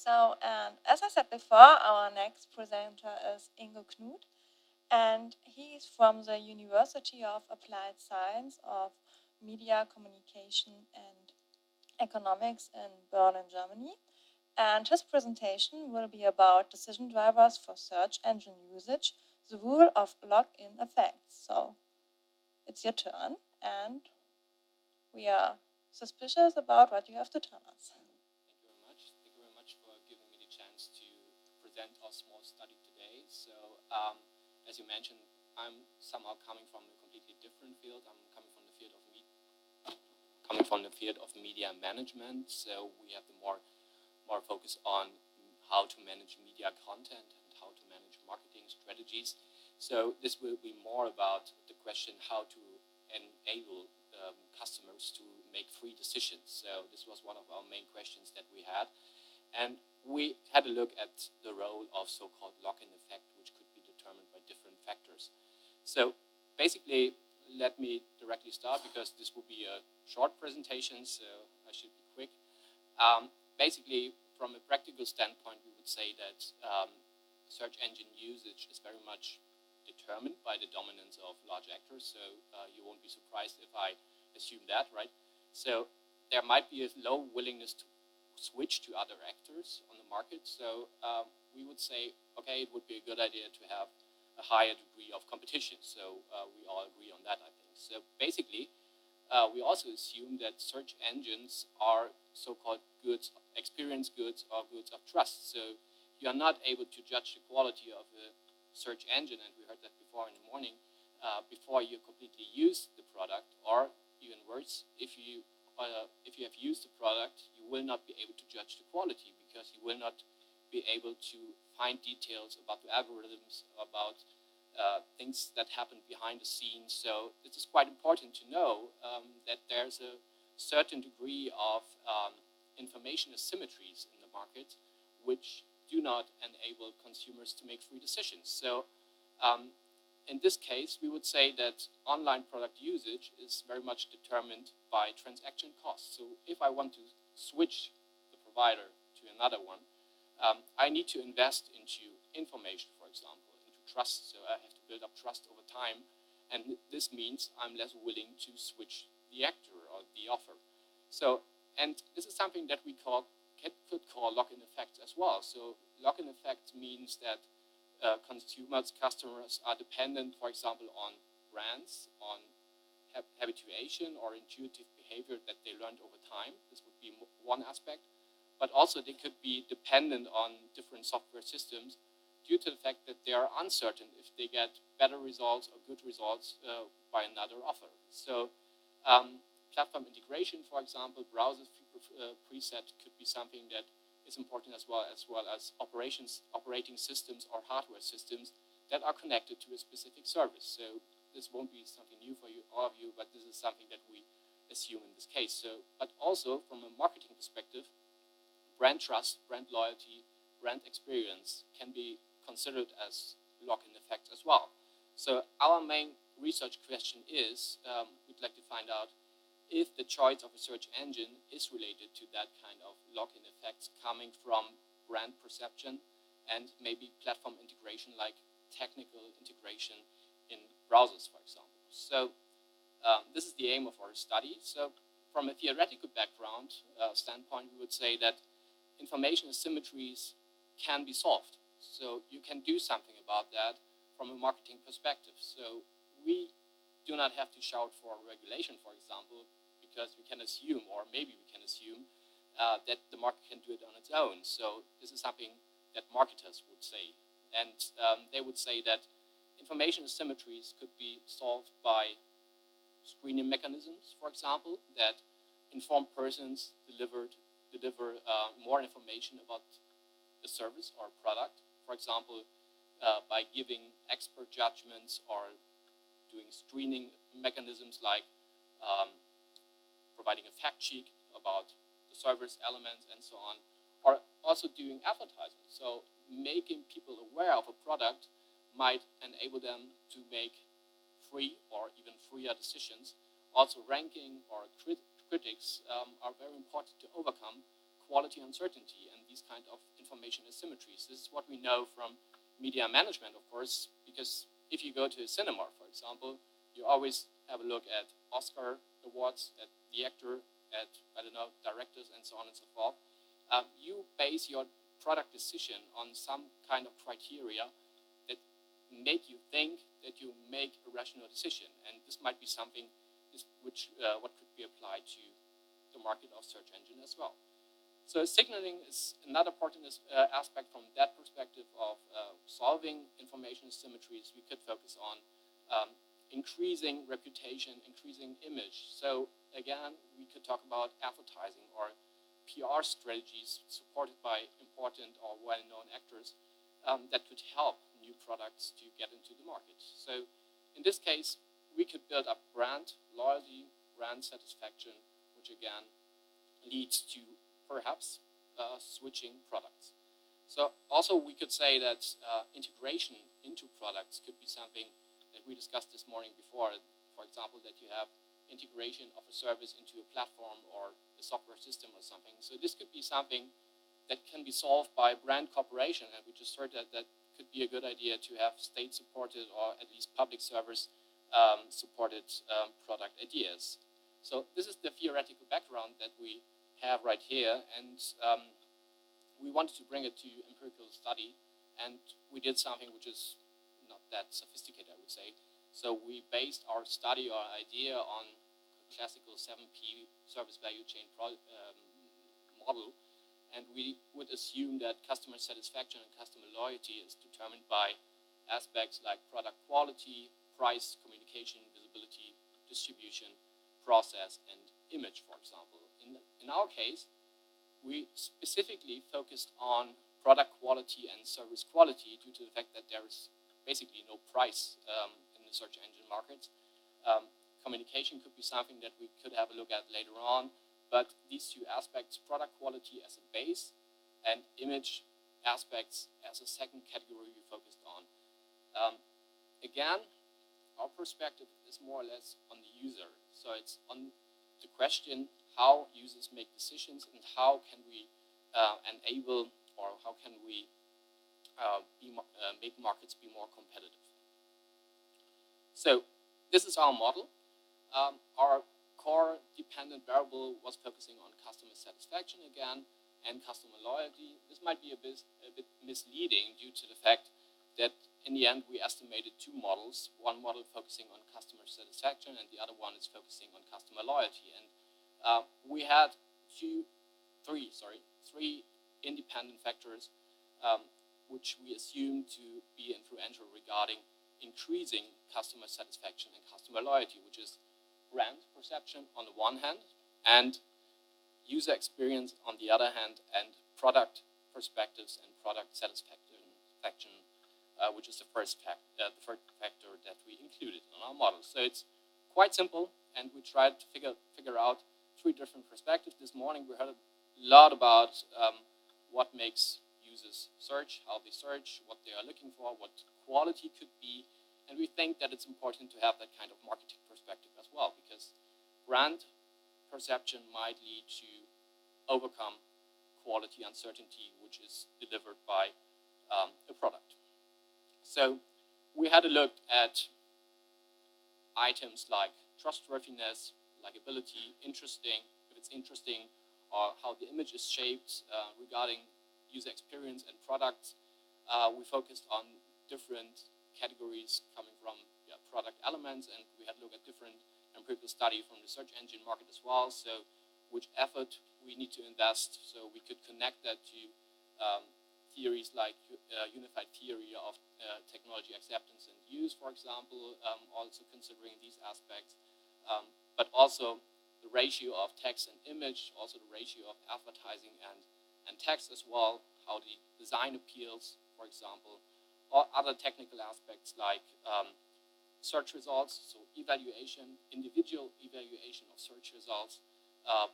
As I said before, our next presenter is Ingo Knuth, and he's from the University of Applied Science of Media, Communication, and Economics in Berlin, Germany. And his presentation will be about decision drivers for search engine usage, the rule of login effects. So it's your turn, and we are suspicious about what you have to tell us. Thank you very much. Thank you very much for giving me the chance to present our small study today. So, as you mentioned, I'm somehow coming from a completely different field. I'm coming from the field of media management. So we have the more focus on how to manage media content and how to manage marketing strategies. So this will be more about the question how to enable customers to make free decisions. So this was one of our main questions that we had. And we had a look at the role of so-called lock-in effect, which could be determined by different factors. So basically, let me directly start because this will be a short presentation, so I should be quick. Basically, from a practical standpoint, we would say that search engine usage is very much determined by the dominance of large actors. So you won't be surprised if I assume that, right? So there might be a low willingness to switch to other actors on the market. So we would say, okay, it would be a good idea to have a higher degree of competition. So we all agree on that, I think. So basically, we also assume that search engines are so-called goods, experience goods or goods of trust. So you are not able to judge the quality of a search engine, and we heard that before in the morning, before you completely use the product, or even worse, if you have used the product, you will not be able to judge the quality because you will not be able to find details about the algorithms, about things that happen behind the scenes. So this is quite important to know that there's a certain degree of information asymmetries in the market which do not enable consumers to make free decisions. So in this case, we would say that online product usage is very much determined by transaction costs. So if I want to switch the provider to another one, I need to invest into information, for example, into trust. So I have to build up trust over time. And this means I'm less willing to switch the actor or the offer. So, and this is something that we could call lock-in effects as well. So lock-in effect means that customers are dependent, for example, on brands, on habituation or intuitive behavior that they learned over time. This would be one aspect. But also they could be dependent on different software systems due to the fact that they are uncertain if they get better results or good results by another offer. So platform integration, for example, browser preset could be something that is important as well as operating systems or hardware systems that are connected to a specific service. So this won't be something new for you, all of you, but this is something that we assume in this case. So, but also from a marketing perspective, brand trust, brand loyalty, brand experience can be considered as lock-in effects as well. So our main research question is, we'd like to find out if the choice of a search engine is related to that kind of lock-in effects coming from brand perception and maybe platform integration like technical integration in browsers, for example. So this is the aim of our study. So from a theoretical background standpoint, we would say that information asymmetries can be solved. So you can do something about that from a marketing perspective. So we do not have to shout for regulation, for example, because we can assume, or maybe we can assume, that the market can do it on its own. So this is something that marketers would say. And they would say that information asymmetries could be solved by screening mechanisms, for example, that informed persons deliver more information about the service or product. For example, by giving expert judgments or doing screening mechanisms like providing a fact sheet about the service elements and so on, or also doing advertising. So making people aware of a product might enable them to make free or even freer decisions. Also ranking or critics are very important to overcome quality uncertainty and these kind of information asymmetries. This is what we know from media management, of course, because if you go to a cinema, for example, you always have a look at Oscar awards, at the actor, at, I don't know, directors, and so on and so forth. You base your product decision on some kind of criteria that make you think that you make a rational decision. And this might be something what could be applied to the market of search engine as well. So signaling is another important aspect from that perspective of solving information asymmetries. We could focus on increasing reputation, increasing image. So again, we could talk about advertising or PR strategies supported by important or well-known actors that could help new products to get into the market. So in this case, we could build up brand loyalty, brand satisfaction, which again leads to perhaps switching products. So also we could say that integration into products could be something that we discussed this morning before. For example, that you have integration of a service into a platform or a software system or something. So this could be something that can be solved by brand cooperation, and we just heard that could be a good idea to have state-supported or at least public service supported product ideas. So this is the theoretical background that we have right here, and we wanted to bring it to empirical study, and we did something which is not that sophisticated, I would say. So we based our study or idea on classical 7P service value chain model, and we would assume that customer satisfaction and customer loyalty is determined by aspects like product quality, price, communication, visibility, distribution, process, and image, for example. In our case, we specifically focused on product quality and service quality due to the fact that there is basically no price in the search engine markets. Communication could be something that we could have a look at later on, but these two aspects, product quality as a base and image aspects as a second category we focused on. Again, our perspective is more or less on the user. So it's on the question how users make decisions and how can we enable or how can we make markets be more competitive. So this is our model. Our core dependent variable was focusing on customer satisfaction again and customer loyalty. This might be a bit misleading due to the fact that in the end we estimated two models, one model focusing on customer satisfaction and the other one is focusing on customer loyalty. And we had three independent factors which we assumed to be influential regarding increasing customer satisfaction and customer loyalty, which is brand perception on the one hand and user experience on the other hand, and product perspectives and product satisfaction, which is the third factor that we included in our model. So it's quite simple, and we tried to figure out three different perspectives. This morning we heard a lot about what makes users search, how they search, what they are looking for, what quality could be, and we think that it's important to have that kind of marketing perspective as well, because brand perception might lead to overcome quality uncertainty, which is delivered by a product. So we had a look at items like trustworthiness, likability, interesting, if it's interesting, or how the image is shaped regarding user experience and products. We focused on different categories coming from product elements, and we had a look at different empirical study from the search engine market as well. So which effort we need to invest, so we could connect that to theories like unified theory of technology acceptance and use, for example, also considering these aspects, but also the ratio of text and image, also the ratio of advertising and text as well, how the design appeals, for example, or other technical aspects like search results, so evaluation, individual evaluation of search results,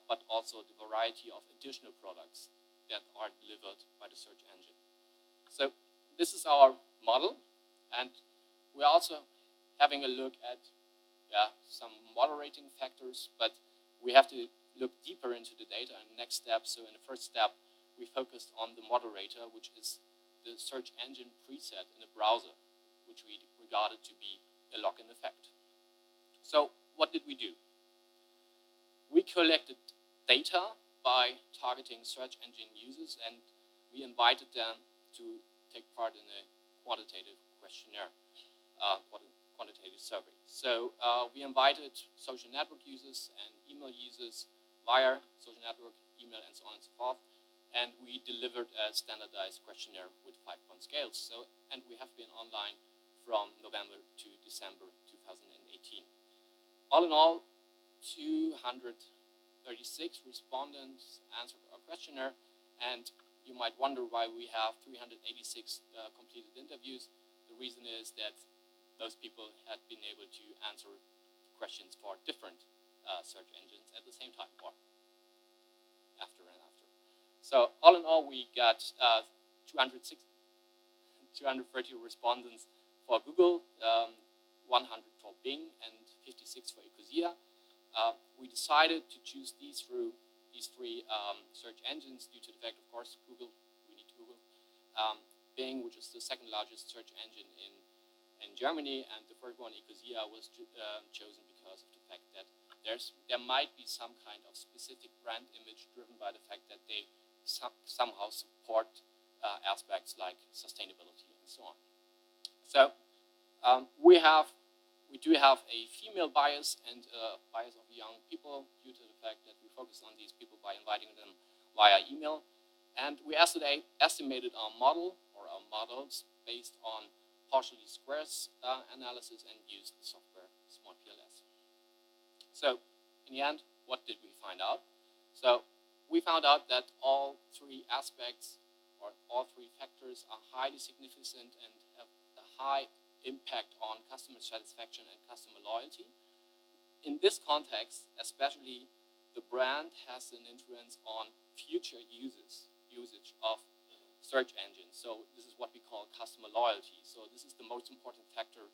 but also the variety of additional products that are delivered by the search engine. So this is our model, and we're also having a look at some moderating factors, but we have to look deeper into the data in the next step. So in the first step, we focused on the moderator, which is the search engine preset in the browser, which we regarded to be a login effect. So what did we do? We collected data by targeting search engine users, and we invited them to take part in a quantitative questionnaire, quantitative survey. So we invited social network users and email users via social network, email, and so on and so forth. And we delivered a standardized questionnaire with 5-point scales. So, and we have been online from November to December 2018. All in all, 236 respondents answered our questionnaire, and you might wonder why we have 386 completed interviews. The reason is that those people had been able to answer questions for different search engines at the same time, or after and after. So all in all, we got 230 respondents for Google, 100 for Bing, and 56 for Ecosia. We decided to choose these three search engines due to the fact, of course, Google, we need Google, Bing, which is the second largest search engine in Germany, and the third one, Ecosia, was chosen because of the fact that there might be some kind of specific brand image driven by the fact that they somehow support aspects like sustainability and so on. So we do have a female bias and a bias of young people due to the fact that we focus on these people by inviting them via email. And we estimated our model or our models based on partially squares analysis and used the software SmartPLS. So in the end, what did we find out? So we found out that all three aspects or all three factors are highly significant and have a high impact on customer satisfaction and customer loyalty. In this context, especially, the brand has an influence on future usage of search engines. So this is what we call customer loyalty. So this is the most important factor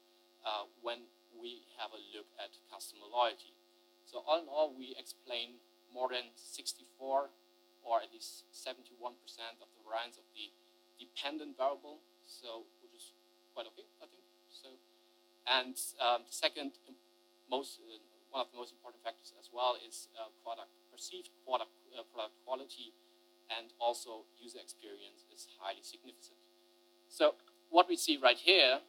when we have a look at customer loyalty. So all in all, we explain more than 64 or at least 71% of the variance of the dependent variable, so which is quite okay, I think. So, and the second one of the most important factors as well is perceived product quality, and also user experience is highly significant. So what we see right here,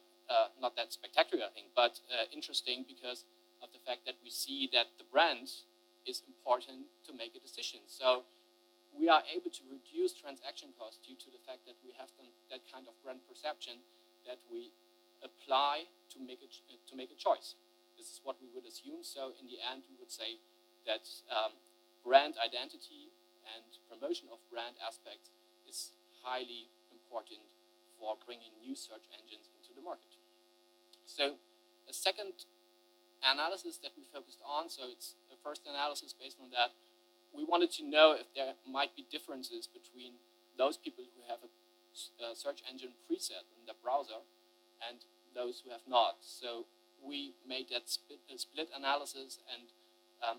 not that spectacular, I think, but interesting because of the fact that we see that the brand is important to make a decision. So we are able to reduce transaction costs due to the fact that we have that kind of brand perception that we apply to make a choice. This is what we would assume. So in the end, we would say that brand identity and promotion of brand aspects is highly important for bringing new search engines into the market. So a second analysis that we focused on, so it's the first analysis based on that, we wanted to know if there might be differences between those people who have a search engine preset in their browser and those who have not. So we made that split analysis and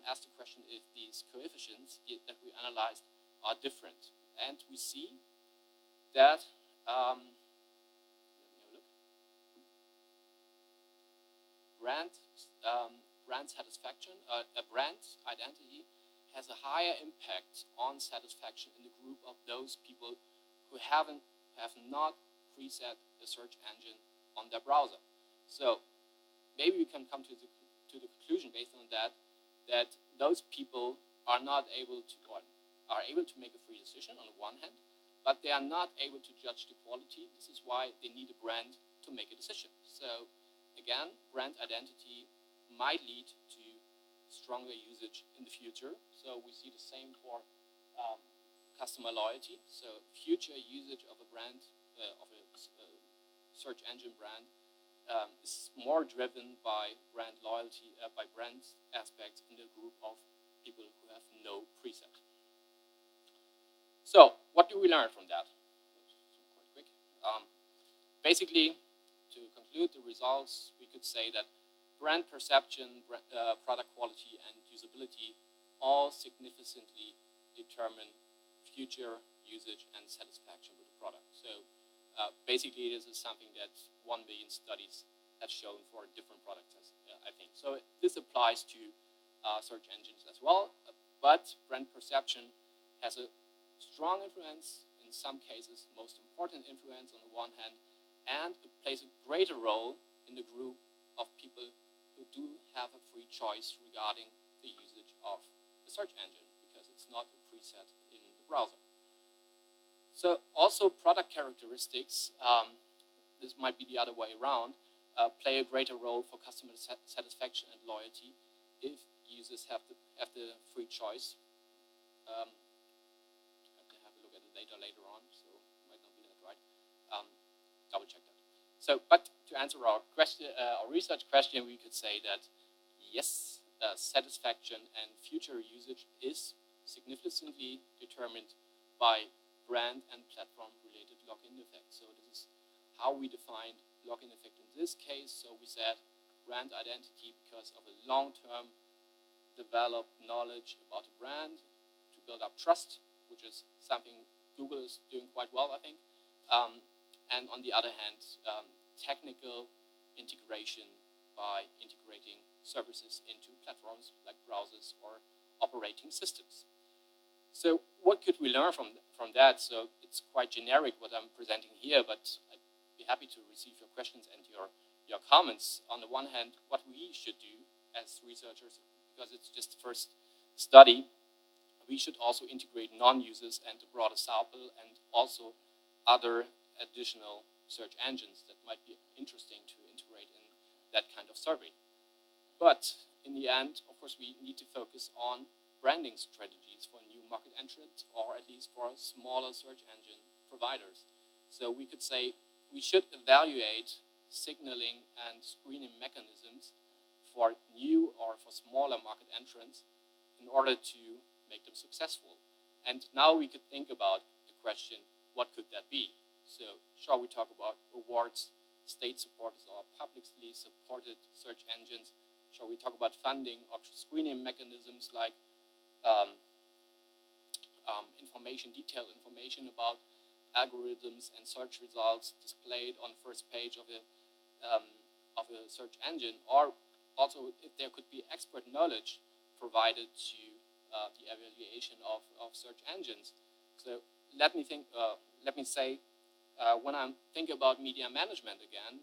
asked the question if these coefficients that we analyzed are different. And we see that, let me have a look. Brand satisfaction, a brand identity has a higher impact on satisfaction in the group of those people who have not preset a search engine on their browser. So maybe we can come to the conclusion based on that those people are not able to, or are able to make a free decision on the one hand, but they are not able to judge the quality. This is why they need a brand to make a decision. So again, brand identity might lead to stronger usage in the future. So we see the same for customer loyalty. So future usage of a brand, of a search engine brand, is more driven by brand loyalty, by brand aspects in the group of people who have no preset. So what do we learn from that? Quite quick. Basically, to conclude the results, we could say that brand perception, product quality, and usability all significantly determine future usage and satisfaction with the product. So basically, this is something that 1 million studies have shown for different products, I think. So this applies to search engines as well, but brand perception has a strong influence, in some cases, most important influence on the one hand, and it plays a greater role in the group of people who do have a free choice regarding the usage of the search engine, because it's not a preset in the browser. So also product characteristics, this might be the other way around, play a greater role for customer satisfaction and loyalty if users have the free choice. I have to have a look at the data later on, so it might not be that right. Double check that. So, but to answer our question, our research question, we could say that yes, satisfaction and future usage is significantly determined by brand and platform-related lock-in effect. So this is how we defined lock-in effect in this case. So we said brand identity because of a long-term developed knowledge about a brand to build up trust, which is something Google is doing quite well, I think. And on the other hand, technical integration by integrating services into platforms like browsers or operating systems. So what could we learn from that? So it's quite generic what I'm presenting here, but I'd be happy to receive your questions and your comments. On the one hand, what we should do as researchers, because it's just the first study, we should also integrate non-users and the broader sample and also other additional search engines that might be interesting to integrate in that kind of survey. But in the end, of course, we need to focus on branding strategies for new market entrants, or at least for smaller search engine providers. So we could say we should evaluate signaling and screening mechanisms for new or for smaller market entrants in order to make them successful. And now we could think about the question, what could that be? So shall we talk about awards, state-supported or publicly supported search engines? Shall we talk about funding or screening mechanisms like detailed information about algorithms and search results displayed on the first page of a search engine, or also if there could be expert knowledge provided to the evaluation of search engines. So let me say, when I think about media management again,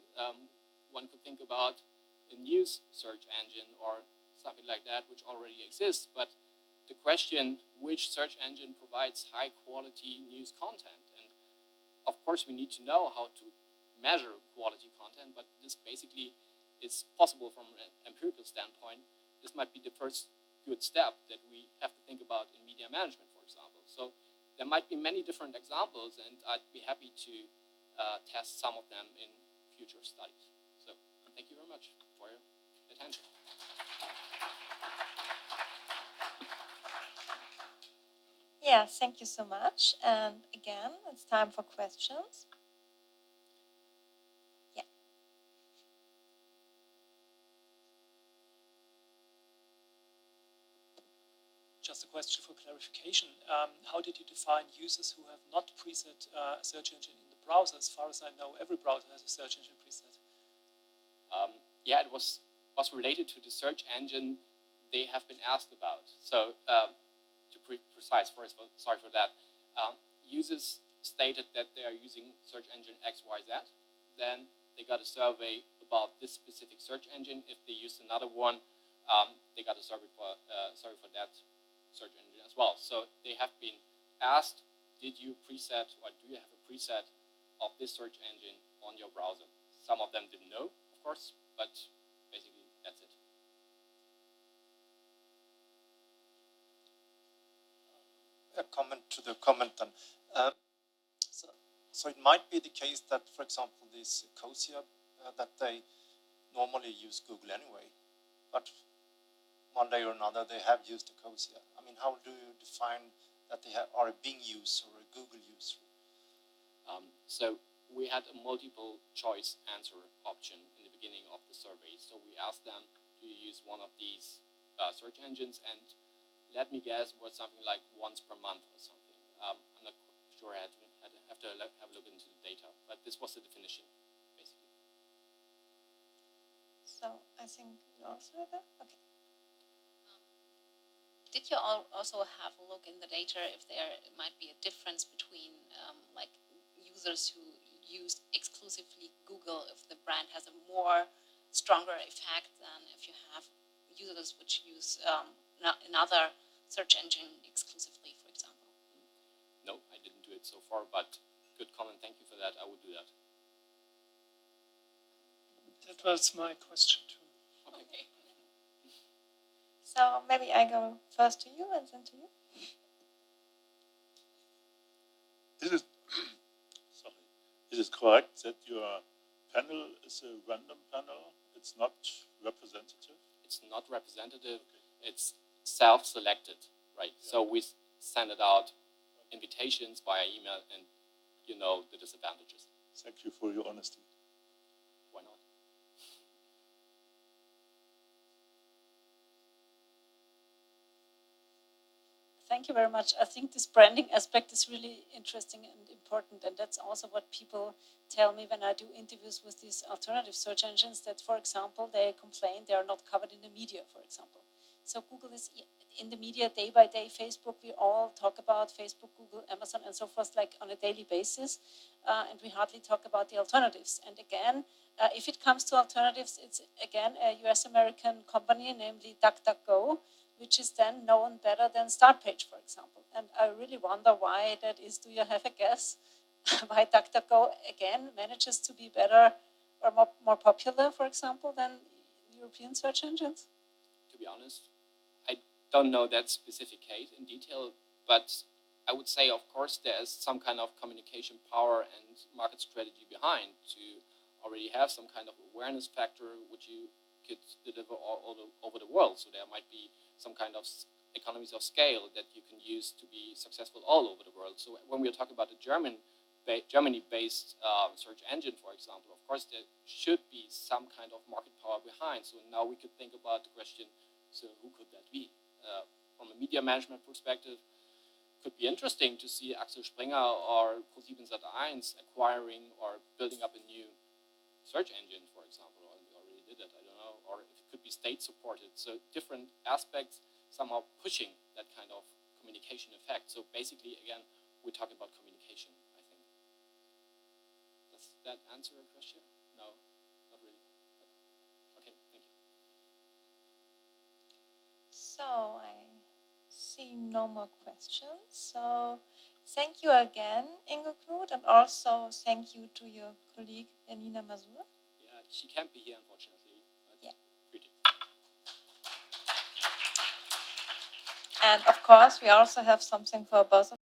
one could think about a news search engine or something like that, which already exists. But the question, which search engine provides high quality news content? And of course, we need to know how to measure quality content, but this basically is possible from an empirical standpoint. This might be the first good step that we have to think about in media management, for example. So there might be many different examples, and I'd be happy to test some of them in future studies. So thank you very much for your attention. Yeah, thank you so much. And again, it's time for questions. Yeah. Just a question for clarification. How did you define users who have not preset a search engine in the browser? As far as I know, every browser has a search engine preset. Yeah, it was related to the search engine they have been asked about. So to be precise, first of all, sorry for that. Users stated that they are using search engine XYZ. Then they got a survey about this specific search engine. If they used another one, they got a survey for that search engine as well. So they have been asked, did you preset or do you have a preset of this search engine on your browser? Some of them didn't know, of course, but basically that's it. A comment to the comment then. So it might be the case that, for example, this COSIA, that they normally use Google anyway, but one day or another they have used a COSIA. I mean, how do you define that they are a Bing user or a Google user? So we had a multiple choice answer option in the beginning of the survey. So we asked them, do you use one of these search engines? And let me guess, was something like once per month or something. I'm not sure. I have to have a look into the data, but this was the definition, basically. So I think you also have that? Okay. Did you also have a look in the data if there might be a difference between like users who use exclusively Google, if the brand has a more stronger effect than if you have users which use another search engine exclusively, for example? No, I didn't do it so far, but good comment. Thank you for that. I would do that. That was my question too. Okay. So maybe I go first to you and then to you. Is it correct that your panel is a random panel? It's not representative? It's not representative. It's self-selected, right? Yeah. So we send it out invitations via email, and you know the disadvantages. Thank you for your honesty. Why not? Thank you very much. I think this branding aspect is really interesting and important, and that's also what people tell me when I do interviews with these alternative search engines, that, for example, they complain they are not covered in the media, for example. So Google is in the media day by day. Facebook, we all talk about Facebook, Google, Amazon, and so forth, like on a daily basis, and we hardly talk about the alternatives. And again, if it comes to alternatives, it's again a US-American company, namely DuckDuckGo, which is then known better than Startpage, for example. And I really wonder why that is. Do you have a guess why DuckDuckGo, again, manages to be better or more popular, for example, than European search engines? To be honest, I don't know that specific case in detail, but I would say, of course, there is some kind of communication power and market strategy behind to already have some kind of awareness factor which you could deliver all over the world. So there might be some kind of economies of scale that you can use to be successful all over the world. So when we're talking about a Germany-based search engine, for example, of course there should be some kind of market power behind. So now we could think about the question, so who could that be? From a media management perspective, could be interesting to see Axel Springer or ProSiebenSat.1 acquiring or building up a new search engine, for example, or they already did it, I don't know, or it could be state supported. So different aspects somehow pushing that kind of communication effect. So basically, again, we're talking about communication, I think. Does that answer your question? No, not really. Okay, thank you. So I see no more questions. So thank you again, Ingo Knuth, and also thank you to your colleague, Janina Masur. Yeah, she can't be here, unfortunately. Yeah. Pretty. And of course, we also have something for both of